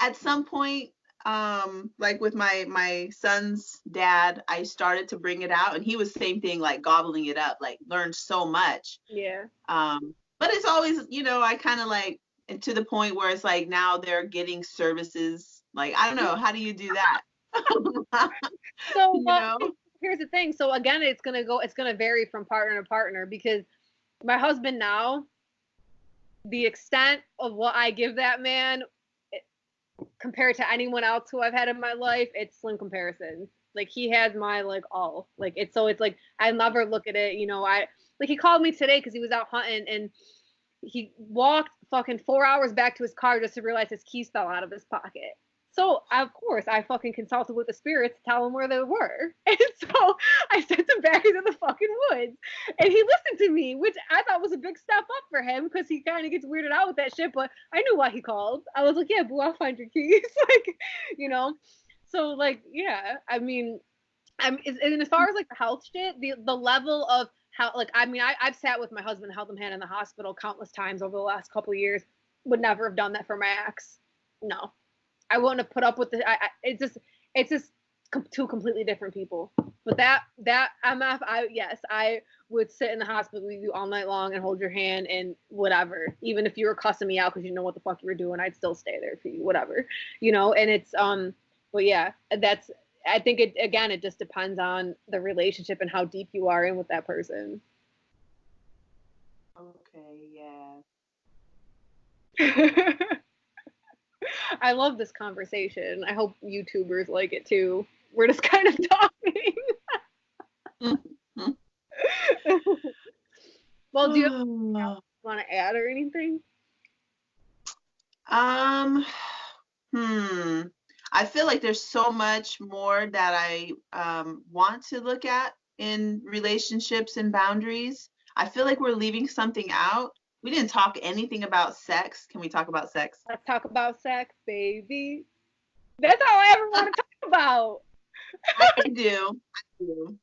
At some point, like with my son's dad, I started to bring it out, and he was same thing, like gobbling it up, like learned so much. Yeah. But it's always, I kind of like, and to the point where it's like now they're getting services. Like, I don't know, how do you do that? So here's the thing. So again, it's gonna vary from partner to partner, because my husband now, the extent of what I give that man compared to anyone else who I've had in my life, it's slim comparison. Like he has my like all. Like it's like I never look at it, he called me today because he was out hunting, and he walked fucking 4 hours back to his car just to realize his keys fell out of his pocket. So, of course, I fucking consulted with the spirits to tell him where they were. And so I sent him back into the fucking woods. And he listened to me, which I thought was a big step up for him, because he kind of gets weirded out with that shit. But I knew why he called. I was like, yeah, boo, I'll find your keys. So, like, yeah. I mean, and as far as, like, the health shit, the level of how, like, I mean, I've sat with my husband, held him hand in the hospital countless times over the last couple of years. Would never have done that for my ex. No. I wouldn't have put up with it. It's just two completely different people. But that MF, I would sit in the hospital with you all night long and hold your hand and whatever. Even if you were cussing me out because you know what the fuck you were doing, I'd still stay there for you, whatever. And it's but yeah, I think it just depends on the relationship and how deep you are in with that person. Okay, yeah. I love this conversation. I hope YouTubers like it too. We're just kind of talking. Well, do you want to add or anything? I feel like there's so much more that I want to look at in relationships and boundaries. I feel like we're leaving something out. We didn't talk anything about sex. Can we talk about sex? Let's talk about sex, baby. That's all I ever want to talk about. I do.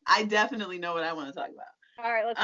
I definitely know what I want to talk about. All right, let's